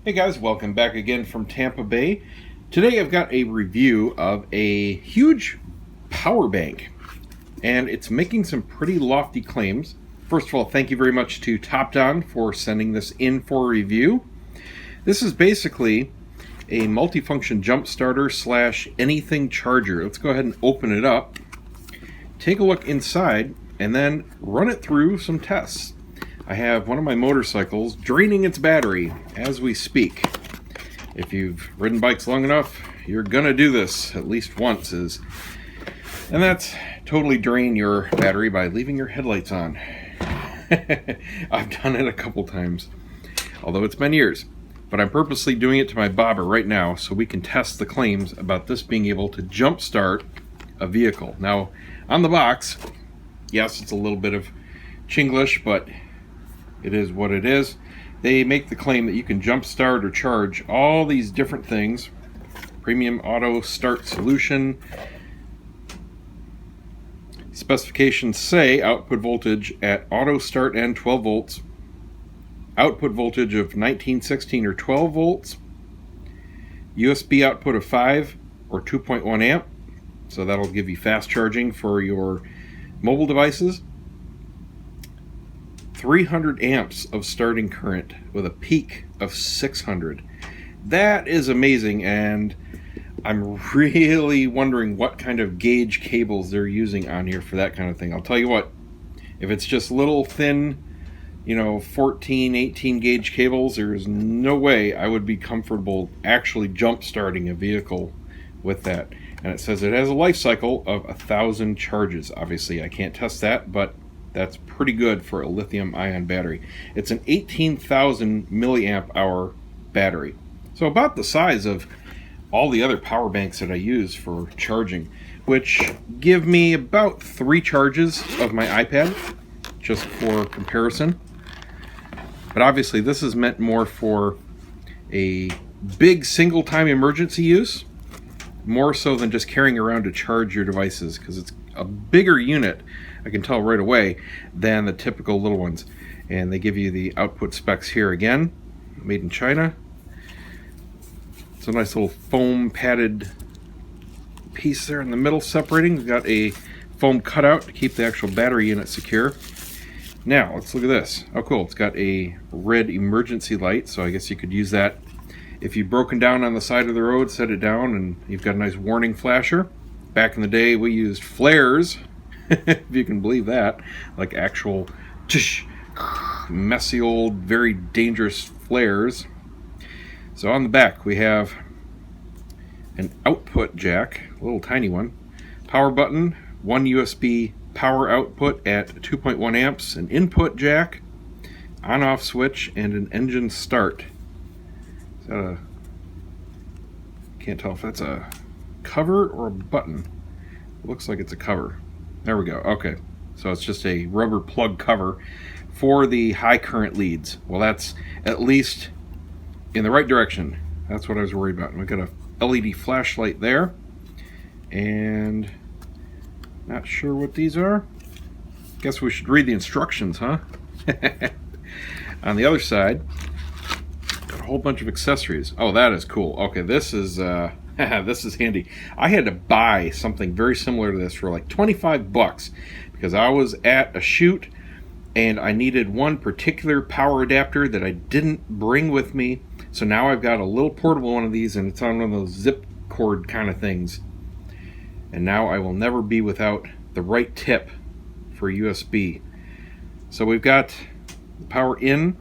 Hey guys, welcome back again from Tampa Bay. Today I've got a review of a huge power bank, and it's making some pretty lofty claims. First of all, thank you very much to Topdon for sending this in for review. This is basically a multifunction jump starter slash anything charger. Let's go ahead and open it up, take a look inside, and then run it through some tests. I have one of my motorcycles draining its battery as we speak. If you've ridden bikes long enough, you're gonna do this at least once, and that's totally drain your battery by leaving your headlights on. I've done it a couple times, although it's been years, but I'm purposely doing it to my bobber right now so we can test the claims about this being able to jump start a vehicle. Now, on the box, yes, it's a little bit of Chinglish, but it is what it is. They make the claim that you can jump start or charge all these different things. Premium auto start solution. Specifications say output voltage at auto start and 12 volts. Output voltage of 19, 16, or 12 volts. USB output of 5 or 2.1 amp. So that'll give you fast charging for your mobile devices. 300 amps of starting current with a peak of 600. That is amazing, and I'm really wondering what kind of gauge cables they're using on here for that kind of thing. I'll tell you what, if it's just little thin, 14, 18 gauge cables, there's no way I would be comfortable actually jump starting a vehicle with that. And it says it has a life cycle of 1,000 charges. Obviously I can't test that, but that's pretty good for a lithium-ion battery. It's an 18,000 milliamp hour battery. So about the size of all the other power banks that I use for charging, which give me about 3 charges of my iPad, just for comparison. But obviously this is meant more for a big single-time emergency use, more so than just carrying around to charge your devices, because it's a bigger unit, I can tell right away, than the typical little ones. And they give you the output specs here again, made in China. It's a nice little foam padded piece there in the middle separating. We've got a foam cutout to keep the actual battery unit secure. Now let's look at this. Oh cool, it's got a red emergency light, so I guess you could use that if you've broken down on the side of the road, set it down and you've got a nice warning flasher. Back in the day we used flares, if you can believe that, like actual messy old, very dangerous flares. So on the back we have an output jack, a little tiny one, power button, one USB power output at 2.1 amps, an input jack, on-off switch, and an engine start. Is that a, can't tell if that's a cover or a button. Looks like it's a cover. There we go. Okay, so it's just a rubber plug cover for the high current leads. Well, that's at least in the right direction. That's what I was worried about. And we've got a LED flashlight there, and not sure what these are. Guess we should read the instructions, huh? On the other side, got a whole bunch of accessories. Oh, that is cool. Okay, this is this is handy. I had to buy something very similar to this for like 25 bucks because I was at a shoot and I needed one particular power adapter that I didn't bring with me. So now I've got a little portable one of these, and it's on one of those zip cord kind of things. And now I will never be without the right tip for USB. So we've got the power in,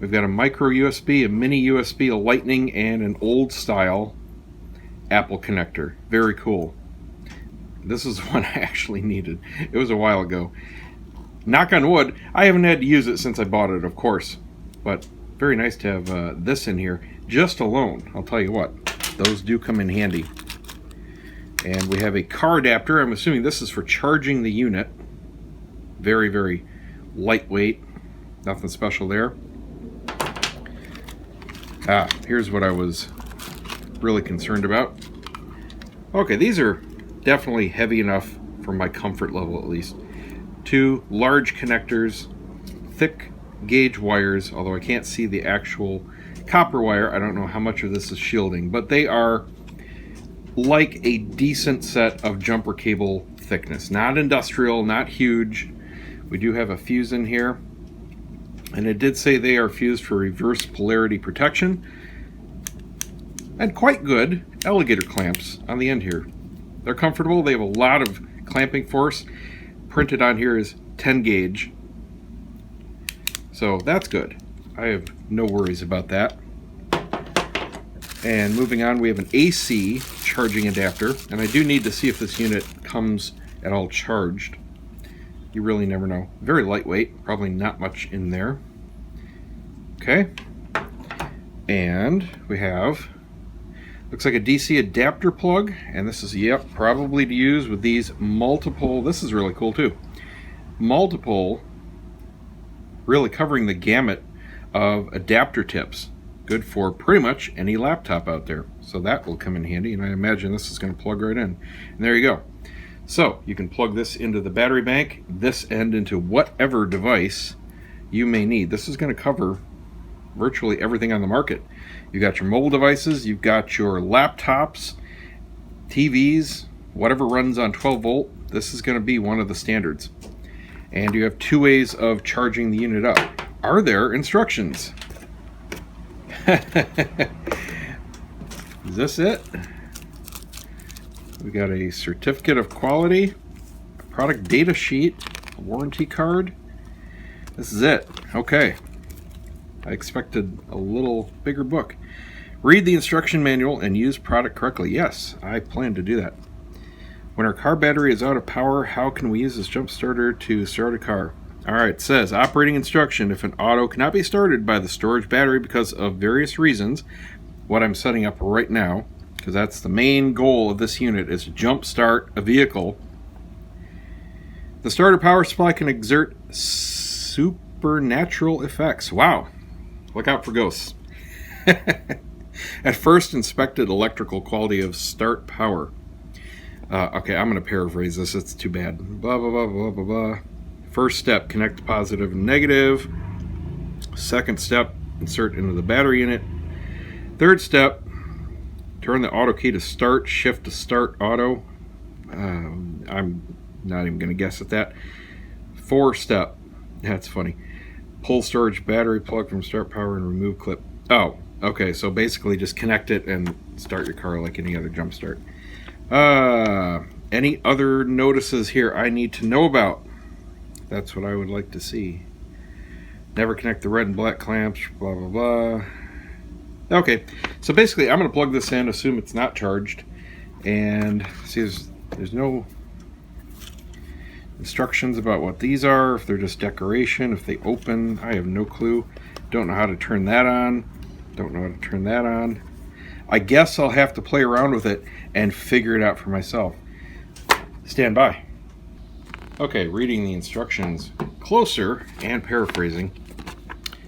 we've got a micro USB, a mini USB, a lightning, and an old style Apple connector. Very cool. This is the one I actually needed. It was a while ago. Knock on wood, I haven't had to use it since I bought it, of course. But very nice to have this in here. Just alone, I'll tell you what, those do come in handy. And we have a car adapter. I'm assuming this is for charging the unit. Very, very lightweight. Nothing special there. Here's what I was really concerned about. Okay, these are definitely heavy enough for my comfort level, at least. 2 large connectors, thick gauge wires, although I can't see the actual copper wire. I don't know how much of this is shielding, but they are like a decent set of jumper cable thickness. Not industrial, not huge. We do have a fuse in here, and it did say they are fused for reverse polarity protection, and quite good alligator clamps on the end here. They're comfortable. They have a lot of clamping force. Printed on here is 10 gauge, so that's good. I have no worries about that. And moving on, we have an AC charging adapter, and I do need to see if this unit comes at all charged. You really never know. Very lightweight, probably not much in there. Okay, and we have, looks like a DC adapter plug, and this is, yep, probably to use with these multiple, this is really cool too, multiple, really covering the gamut of adapter tips. Good for pretty much any laptop out there. So that will come in handy, and I imagine this is going to plug right in. And there you go. So you can plug this into the battery bank, this end into whatever device you may need. This is going to cover virtually everything on the market. You've got your mobile devices, you've got your laptops, TVs, whatever runs on 12 volt. This is going to be one of the standards. And you have two ways of charging the unit up. Are there instructions? Is this it? We got a certificate of quality, a product data sheet, a warranty card. This is it. Okay. I expected a little bigger book. Read the instruction manual and use product correctly. Yes, I plan to do that. When our car battery is out of power, how can we use this jump starter to start a car? Alright, it says operating instruction. If an auto cannot be started by the storage battery because of various reasons, what I'm setting up right now, because that's the main goal of this unit, is to jump start a vehicle. The starter power supply can exert supernatural effects. Wow, look out for ghosts. At first, inspected electrical quality of start power. Okay, I'm going to paraphrase this. It's too bad. Blah, blah, blah, blah, blah, blah. First step, connect the positive and negative. Second step, insert into the battery unit. Third step, turn the auto key to start, shift to start auto. I'm not even going to guess at that. Fourth step, that's funny. Pull storage battery plug from start power and remove clip. Oh, okay, so basically just connect it and start your car like any other jump start. Any other notices here I need to know about? That's what I would like to see. Never connect the red and black clamps, blah, blah, blah. Okay, so basically I'm going to plug this in, assume it's not charged, and see there's no instructions about what these are, if they're just decoration, if they open. I have no clue. Don't know how to turn that on. Don't know how to turn that on. I guess I'll have to play around with it and figure it out for myself. Stand by. Okay, reading the instructions closer and paraphrasing.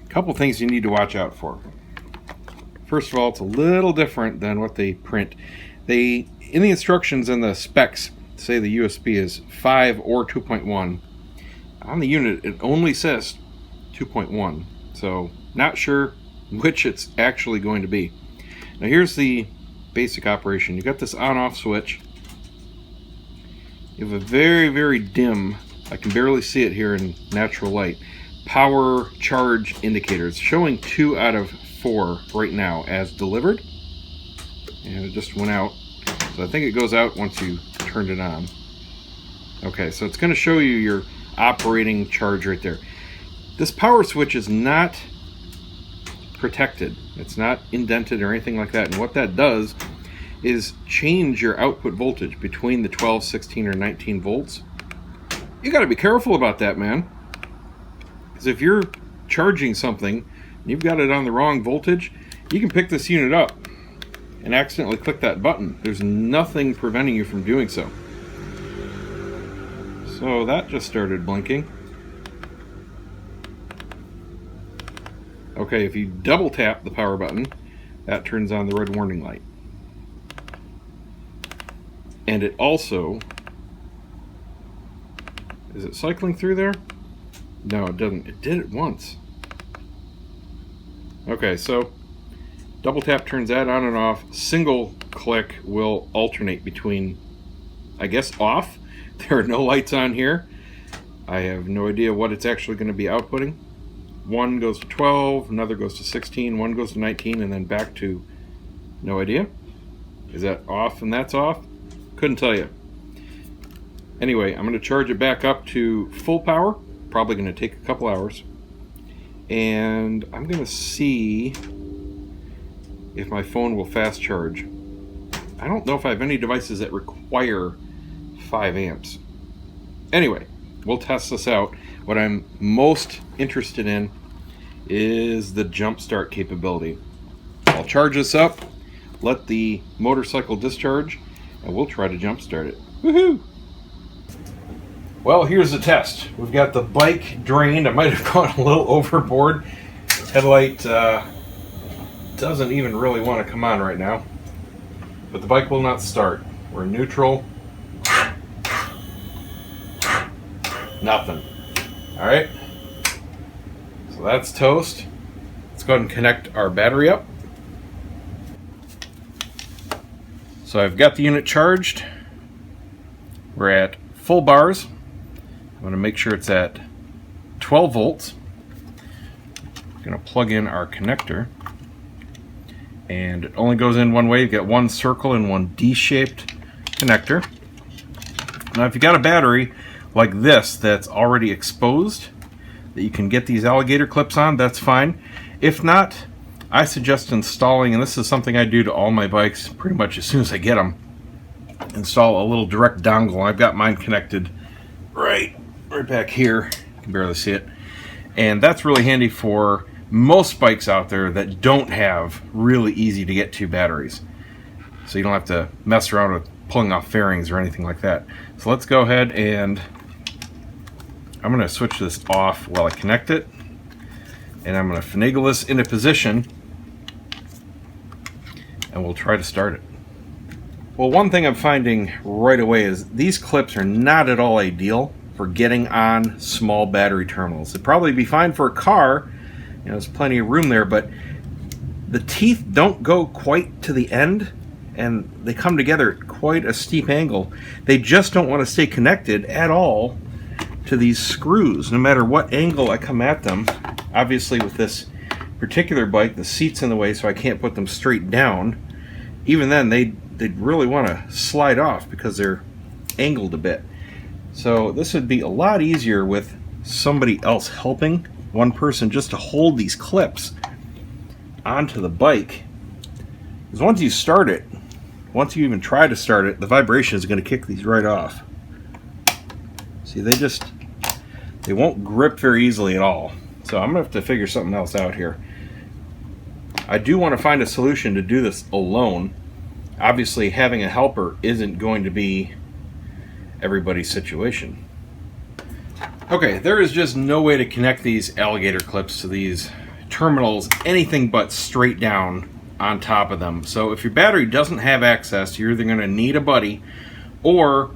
A couple things you need to watch out for. First of all, it's a little different than what they print. In the instructions and the specs, say the USB is 5 or 2.1. On the unit, it only says 2.1. So, not sure which it's actually going to be. Now here's the basic operation. You've got this on-off switch. You have a very, very dim, I can barely see it here in natural light, power charge indicator. It's showing 2 out of 4 right now as delivered. And it just went out. So I think it goes out once you turned it on. Okay, so it's going to show you your operating charge right there. This power switch is not protected. It's not indented or anything like that. And what that does is change your output voltage between the 12, 16, or 19 volts. You got to be careful about that, man. Because if you're charging something and you've got it on the wrong voltage, you can pick this unit up and accidentally click that button. There's nothing preventing you from doing so. So that just started blinking. Okay, if you double tap the power button, that turns on the red warning light. And it also, is it cycling through there? No, it doesn't. It did it once. Okay, so Double tap turns that on and off. Single click will alternate between, I guess, off. There are no lights on here. I have no idea what it's actually going to be outputting. One goes to 12, another goes to 16, one goes to 19, and then back to no idea. Is that off and that's off? Couldn't tell you. Anyway, I'm going to charge it back up to full power. Probably going to take a couple hours. And I'm going to see if my phone will fast charge. I don't know if I have any devices that require 5 amps. Anyway, we'll test this out. What I'm most interested in is the jump start capability. I'll charge this up, let the motorcycle discharge, and we'll try to jump start it. Woohoo! Well, here's the test. We've got the bike drained. I might have gone a little overboard. Headlight doesn't even really want to come on right now, but the bike will not start. We're in neutral. Nothing. All right, so that's toast. Let's go ahead and connect our battery up. So I've got the unit charged. We're at full bars. I'm going to make sure it's at 12 volts. I'm going to plug in our connector. And it only goes in one way. You've got one circle and one D-shaped connector. Now if you've got a battery like this that's already exposed, that you can get these alligator clips on, that's fine. If not, I suggest installing, and this is something I do to all my bikes pretty much as soon as I get them, install a little direct dongle. I've got mine connected right back here. You can barely see it. And that's really handy for most bikes out there that don't have really easy to get to batteries. So you don't have to mess around with pulling off fairings or anything like that. So let's go ahead and I'm going to switch this off while I connect it. And I'm going to finagle this into position and we'll try to start it. Well, one thing I'm finding right away is these clips are not at all ideal for getting on small battery terminals. It'd probably be fine for a car, you know, there's plenty of room there, but the teeth don't go quite to the end and they come together at quite a steep angle. They just don't want to stay connected at all to these screws, no matter what angle I come at them. Obviously with this particular bike, the seat's in the way, so I can't put them straight down. Even then, they'd really want to slide off because they're angled a bit. So this would be a lot easier with somebody else helping, one person, just to hold these clips onto the bike. Because once you start it, once you even try to start it, the vibration is going to kick these right off. See, they won't grip very easily at all. So I'm going to have to figure something else out here. I do want to find a solution to do this alone. Obviously, having a helper isn't going to be everybody's situation. Okay, there is just no way to connect these alligator clips to these terminals anything but straight down on top of them. So if your battery doesn't have access, you're either going to need a buddy or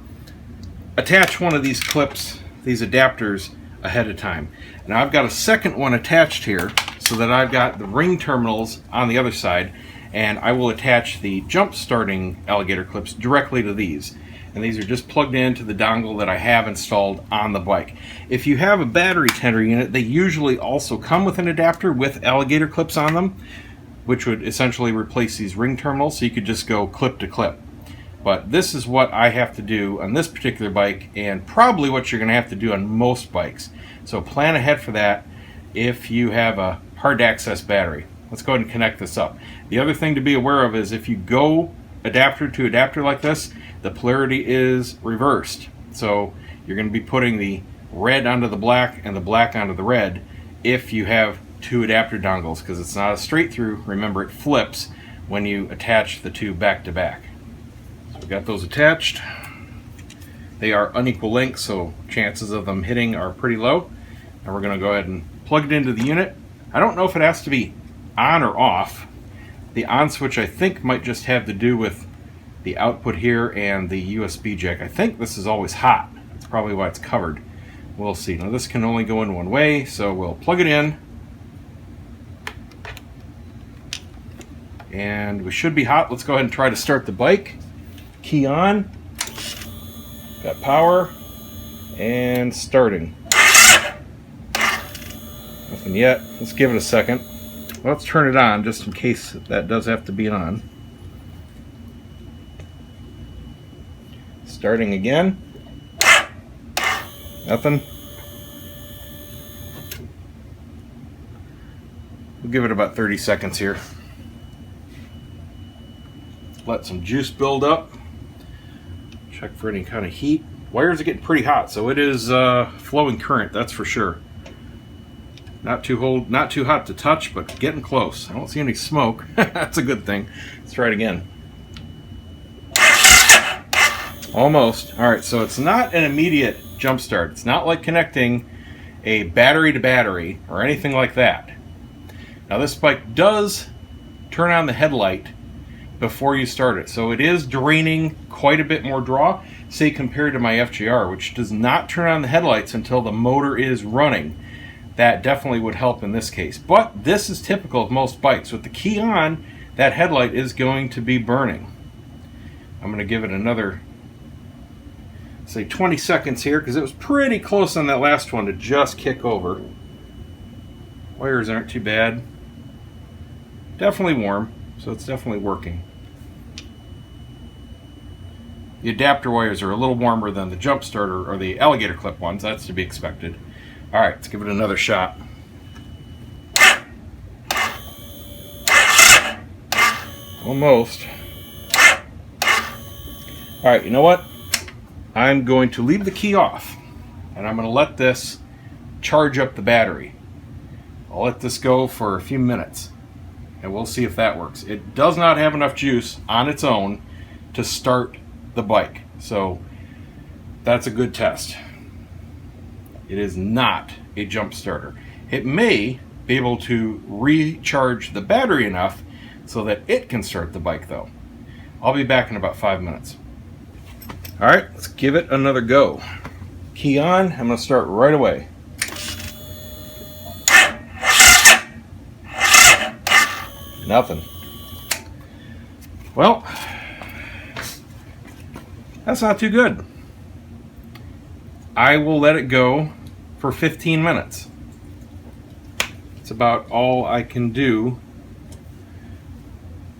attach one of these clips, these adapters, ahead of time. Now I've got a second one attached here so that I've got the ring terminals on the other side, and I will attach the jump starting alligator clips directly to these. And these are just plugged into the dongle that I have installed on the bike. If you have a battery tender unit, they usually also come with an adapter with alligator clips on them, which would essentially replace these ring terminals, so you could just go clip to clip. But this is what I have to do on this particular bike, and probably what you're going to have to do on most bikes. So plan ahead for that if you have a hard to access battery. Let's go ahead and connect this up. The other thing to be aware of is if you go adapter to adapter like this, the polarity is reversed. So you're going to be putting the red onto the black and the black onto the red if you have two adapter dongles, because it's not a straight through. Remember, it flips when you attach the two back to back. So we've got those attached. They are unequal lengths, so chances of them hitting are pretty low. And we're going to go ahead and plug it into the unit. I don't know if it has to be on or off. The on switch, I think, might just have to do with the output here and the USB jack. I think this is always hot. That's probably why it's covered. We'll see. Now this can only go in one way, so we'll plug it in. and we should be hot. Let's go ahead and try to start the bike. Key on. Got power. And starting. Nothing yet. Let's give it a second. Let's turn it on just in case that does have to be on. Starting again. Nothing. We'll give it about 30 seconds here. Let some juice build up. Check for any kind of heat. Wires are getting pretty hot, so it is flowing current, that's for sure. Not too hot to touch, but getting close. I don't see any smoke. That's a good thing. Let's try it again. Almost. All right, so it's not an immediate jump start. It's not like connecting a battery to battery or anything like that. Now this bike does turn on the headlight before you start it, so it is draining quite a bit more draw, say compared to my FJR, which does not turn on the headlights until the motor is running. That definitely would help in this case, but this is typical of most bikes. With the key on, that headlight is going to be burning. I'm going to give it another, say, 20 seconds here, because it was pretty close on that last one to just kick over. Wires aren't too bad. Definitely warm, so it's definitely working. The adapter wires are a little warmer than the jump starter or the alligator clip ones. That's to be expected. All right, let's give it another shot. Almost. All right, you know what? I'm going to leave the key off, and I'm going to let this charge up the battery. I'll let this go for a few minutes, and we'll see if that works. It does not have enough juice on its own to start the bike, so that's a good test. It is not a jump starter. It may be able to recharge the battery enough so that it can start the bike, though. I'll be back in about 5 minutes. All right, let's give it another go. Key on. I'm going to start right away. Nothing. Well, that's not too good. I will let it go for 15 minutes. It's about all I can do.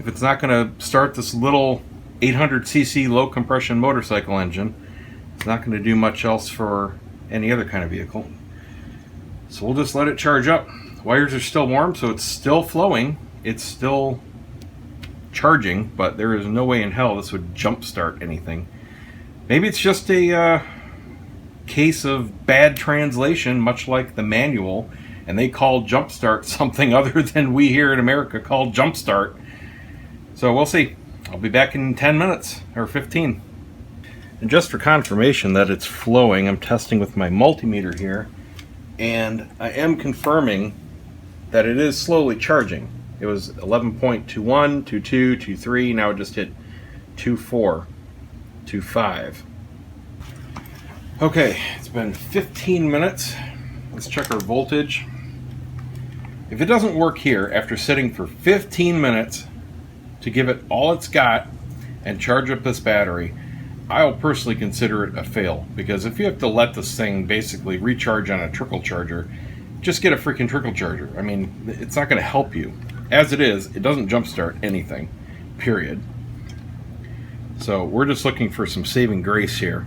If it's not going to start this little 800cc low compression motorcycle engine, it's not going to do much else for any other kind of vehicle. So we'll just let it charge up. Wires are still warm, so it's still flowing. It's still charging, but there is no way in hell this would jump start anything. Maybe it's just a case of bad translation, much like the manual, and they call jump start something other than we here in America call jump start. So we'll see. I'll be back in 10 minutes or 15. And just for confirmation that it's flowing, I'm testing with my multimeter here, and I am confirming that it is slowly charging. It was 11.21, 22, 23, now it just hit 24, 25. Okay, it's been 15 minutes. Let's check our voltage. If it doesn't work here after sitting for 15 minutes to give it all it's got and charge up this battery, I'll personally consider it a fail, because if you have to let this thing basically recharge on a trickle charger, just get a freaking trickle charger. I mean, it's not going to help you. As it is, it doesn't jumpstart anything, period. So we're just looking for some saving grace here,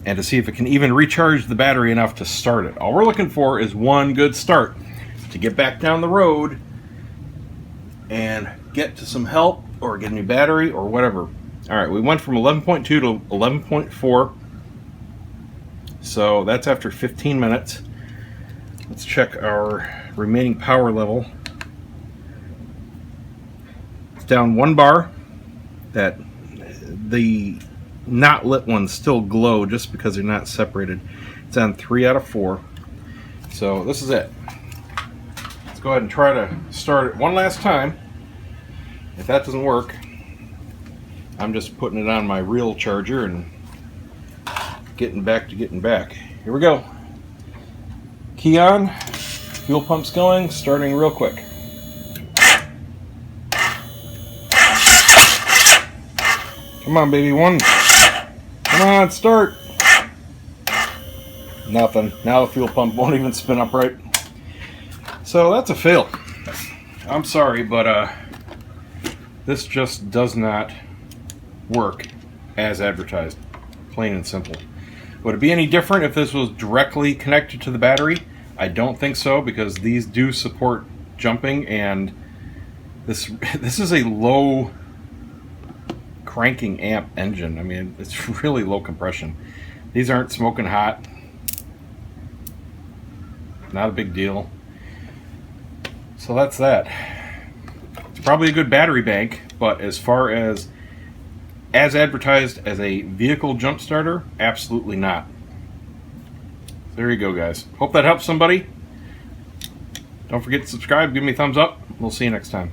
and to see if it can even recharge the battery enough to start it. All we're looking for is one good start to get back down the road and get to some help or get a new battery or whatever. All right, we went from 11.2 to 11.4, so that's after 15 minutes. Let's check our remaining power level. It's down 1 bar. That the not lit ones still glow just because they're not separated. It's on 3 out of 4. So this is it. Let's go ahead and try to start it one last time. If that doesn't work, I'm just putting it on my real charger and getting back. Here we go. Key on, fuel pump's going, starting real quick. Come on, baby, one. Come on, start. Nothing. Now the fuel pump won't even spin up right. So that's a fail. I'm sorry, but this just does not work as advertised. Plain and simple. Would it be any different if this was directly connected to the battery? I don't think so, because these do support jumping, and this is a low cranking amp engine. I mean, it's really low compression. These aren't smoking hot. Not a big deal. So that's that. It's probably a good battery bank, but as far as advertised as a vehicle jump starter, absolutely not. There you go, guys. Hope that helps somebody. Don't forget to subscribe, give me a thumbs up. We'll see you next time.